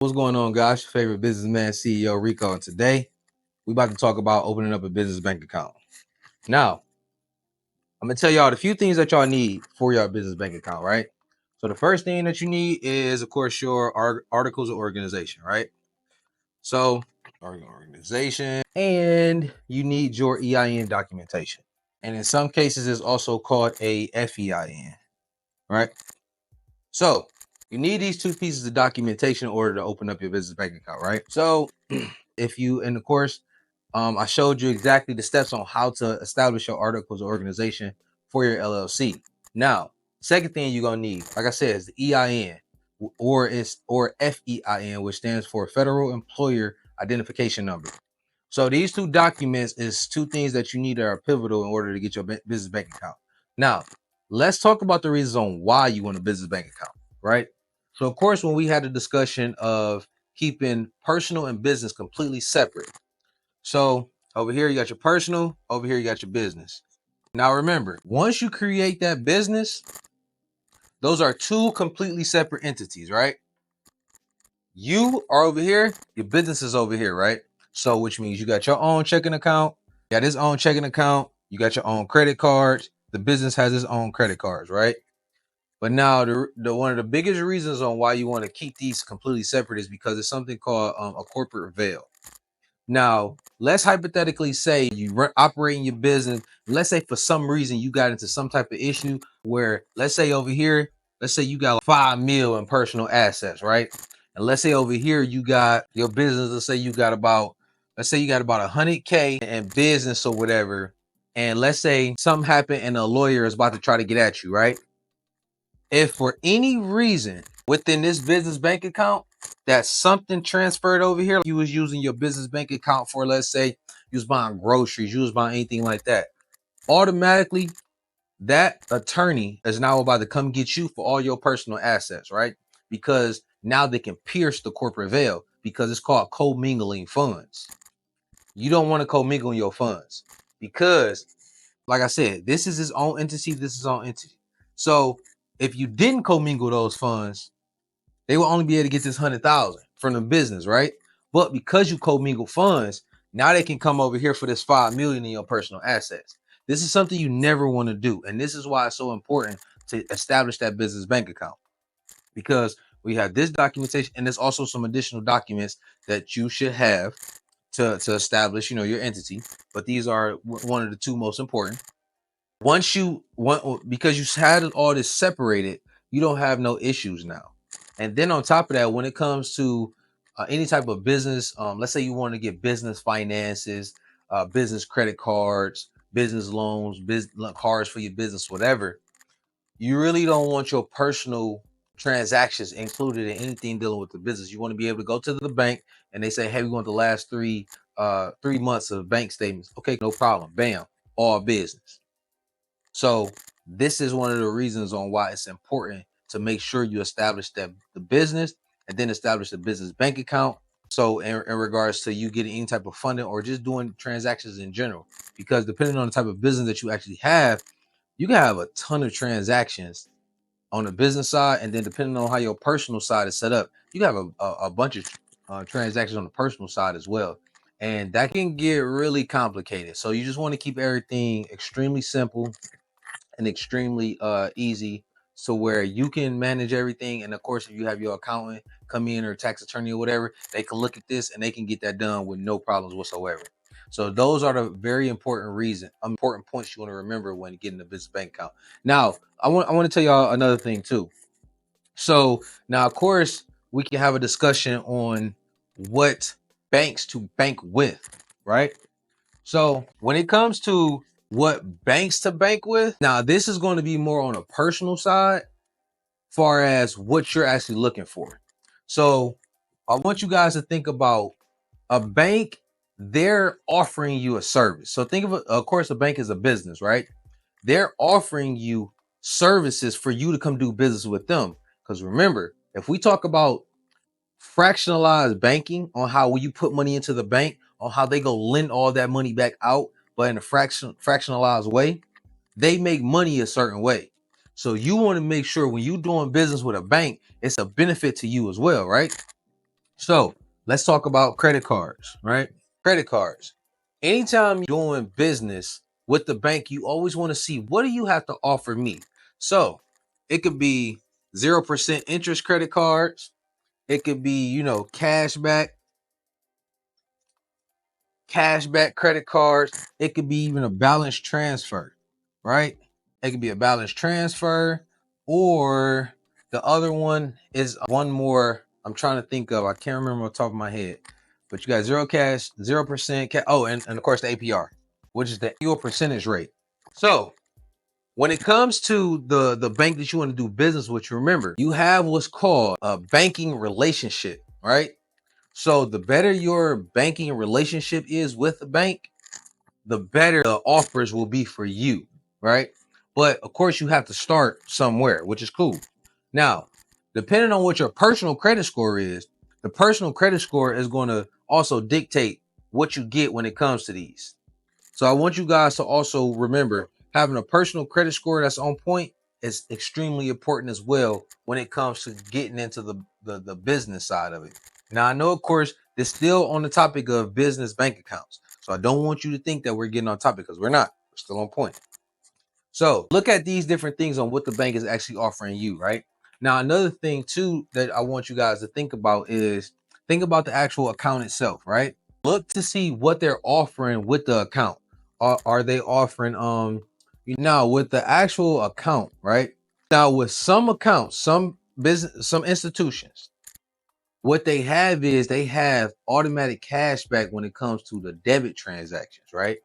What's going on, guys? Your favorite businessman, CEO Rico, and today we about to talk about opening up a business bank account. Now, I'm gonna tell y'all the few things that y'all need for your business bank account, right? So the first thing that you need is, of course, your articles of organization, right? So organization, and you need your EIN documentation, and in some cases, it's also called a FEIN, right? So you need these two pieces of documentation in order to open up your business bank account, right? So if you, and of course, I showed you exactly the steps on how to establish your articles of organization for your LLC. Now, second thing you're gonna need, like I said, is the EIN or FEIN, which stands for Federal Employer Identification Number. So these two documents is two things that you need that are pivotal in order to get your business bank account. Now, let's talk about the reasons on why you want a business bank account, right? So of course, when we had a discussion of keeping personal and business completely separate. So over here, you got your personal, over here, you got your business. Now remember, once you create that business, those are two completely separate entities, right? You are over here, your business is over here, right? So which means you got your own checking account, you got his own checking account, you got your own credit cards, the business has its own credit cards, right? But now the one of the biggest reasons on why you want to keep these completely separate is because it's something called a corporate veil. Now, let's hypothetically say you operating your business. Let's say for some reason you got into some type of issue where, let's say over here, let's say you got like 5 mil in personal assets, right? And let's say over here you got your business. Let's say you got about 100K in business or whatever. And let's say something happened and a lawyer is about to try to get at you, right? If for any reason within this business bank account that something transferred over here, you was using your business bank account for, let's say you was buying groceries, you was buying anything like that, automatically that attorney is now about to come get you for all your personal assets, right? Because now they can pierce the corporate veil because it's called commingling funds. You don't want to commingle your funds because, like I said, this is his own entity, this is his own entity. So if you didn't commingle those funds, they will only be able to get this 100,000 from the business, right? But because you commingle funds, now they can come over here for this 5 million in your personal assets. This is something you never want to do, and this is why it's so important to establish that business bank account, because we have this documentation, and there's also some additional documents that you should have to establish, your entity. But these are one of the two most important. Once you want, because you had all this separated, you don't have no issues now. And then on top of that, when it comes to any type of business, let's say you want to get business finances, business credit cards, business loans, business cards for your business, whatever, you really don't want your personal transactions included in anything dealing with the business. You want to be able to go to the bank and they say, hey, we want the last 3 months of bank statements. Okay, no problem. Bam, all business. So this is one of the reasons on why it's important to make sure you establish the business and then establish the business bank account. So in regards to you getting any type of funding or just doing transactions in general, because depending on the type of business that you actually have, you can have a ton of transactions on the business side, and then depending on how your personal side is set up, you have a bunch of transactions on the personal side as well, and that can get really complicated. So you just want to keep everything extremely simple and extremely easy, so where you can manage everything. And of course, if you have your accountant come in or tax attorney or whatever, they can look at this and they can get that done with no problems whatsoever. So those are the very important points you want to remember when getting a business bank account. Now, I want to tell y'all another thing too. So now, of course, we can have a discussion on what banks to bank with, right? So when it comes to what banks to bank with, now this is going to be more on a personal side, far as what you're actually looking for. So I want you guys to think about a bank. They're offering you a service. So think of course, a bank is a business, right? They're offering you services for you to come do business with them. Because remember, if we talk about fractionalized banking, on how when you put money into the bank, on how they go lend all that money back out, but in a fractionalized way, they make money a certain way. So you want to make sure when you're doing business with a bank, it's a benefit to you as well, right? So let's talk about credit cards, right? Credit cards. Anytime you're doing business with the bank, you always want to see, what do you have to offer me? So it could be 0% interest credit cards. It could be, cashback credit cards. It could be even a balance transfer, right? It could be a balance transfer, or the other one is one more. I'm trying to think of. I can't remember on the top of my head, but you got zero cash, 0% cash. Oh, and of course the APR, which is the annual percentage rate. So when it comes to the bank that you want to do business with, remember you have what's called a banking relationship, right? So the better your banking relationship is with the bank, the better the offers will be for you, right? But of course, you have to start somewhere, which is cool. Now, depending on what your personal credit score is, the personal credit score is going to also dictate what you get when it comes to these. So I want you guys to also remember, having a personal credit score that's on point is extremely important as well when it comes to getting into the business side of it. Now, I know, of course, this still on the topic of business bank accounts. So I don't want you to think that we're getting on topic, because we're not. We're still on point. So look at these different things on what the bank is actually offering you, right? Now, another thing too that I want you guys to think about is, think about the actual account itself, right? Look to see what they're offering with the account. Are they offering now with the actual account, right? Now with some accounts, some business, some institutions, what they have is they have automatic cash back when it comes to the debit transactions, right?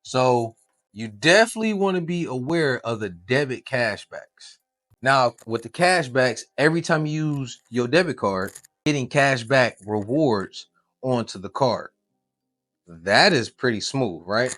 So you definitely want to be aware of the debit cashbacks. Now, with the cashbacks, every time you use your debit card, getting cashback rewards onto the card. That is pretty smooth, right?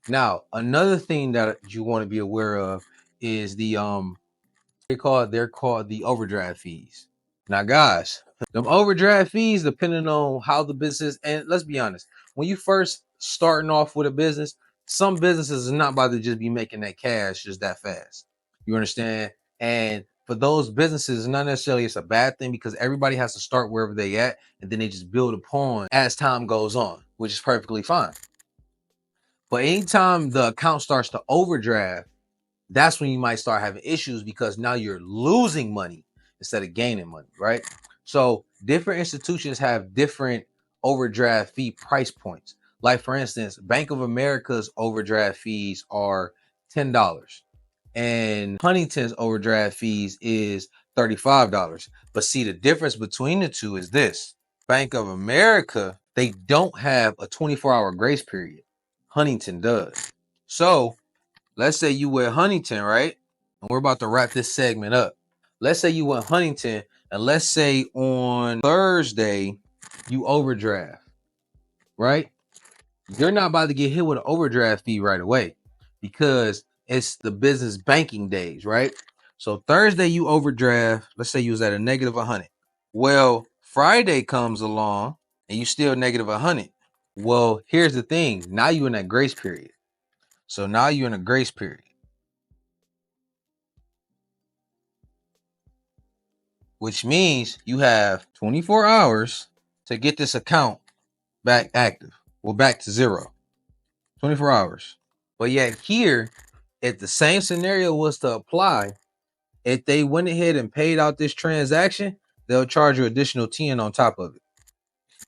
Now, another thing that you want to be aware of is they're called the overdraft fees. Now, guys, them overdraft fees, depending on how the business, and let's be honest, when you first starting off with a business, some businesses is not about to just be making that cash just that fast. You understand? And for those businesses, not necessarily it's a bad thing, because everybody has to start wherever they at, and then they just build upon as time goes on, which is perfectly fine. But anytime the account starts to overdraft, that's when you might start having issues, because now you're losing money instead of gaining money, right? So different institutions have different overdraft fee price points. Like, for instance, Bank of America's overdraft fees are $10, and Huntington's overdraft fees is $35. But see, the difference between the two is this: Bank of America, they don't have a 24-hour grace period. Huntington does. So let's say you with Huntington, right? And we're about to wrap this segment up. Let's say you went Huntington, and let's say on Thursday you overdraft, right? You're not about to get hit with an overdraft fee right away, because it's the business banking days, right? So Thursday you overdraft, let's say you was at a negative 100. Well, Friday comes along and you still negative 100. Well, here's the thing. Now you're in that grace period. So now you're in a grace period, which means you have 24 hours to get this account back active. Well, back to zero. 24 hours. But yet here, if the same scenario was to apply, if they went ahead and paid out this transaction, they'll charge you additional 10 on top of it.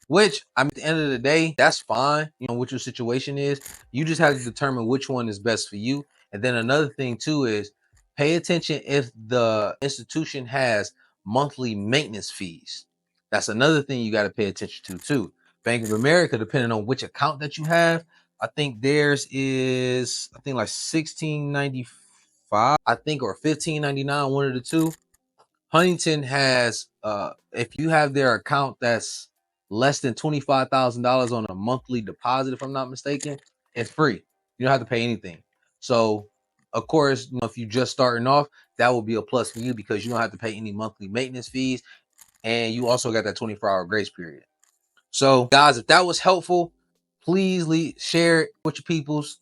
Which, I mean, at the end of the day, that's fine. You know what your situation is. You just have to determine which one is best for you. And then another thing too is, pay attention if the institution has monthly maintenance fees. That's another thing you got to pay attention to too. Bank of America, depending on which account that you have, I think theirs is, I think like 16.95, I think, or 15.99, one of the two. Huntington has, if you have their account that's less than $25,000 on a monthly deposit, if I'm not mistaken, it's free. You don't have to pay anything. So, of course, if you're just starting off, that will be a plus for you, because you don't have to pay any monthly maintenance fees, and you also got that 24-hour grace period. So, guys, if that was helpful, please share it with your peoples.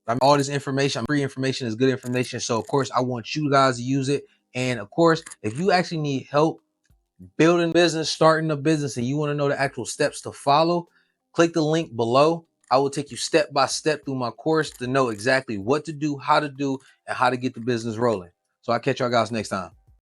I mean, all this information, free information is good information. So, of course, I want you guys to use it. And of course, if you actually need help building business, starting a business, and you want to know the actual steps to follow, click the link below. I will take you step by step through my course to know exactly what to do, how to do, and how to get the business rolling. So I'll catch y'all guys next time.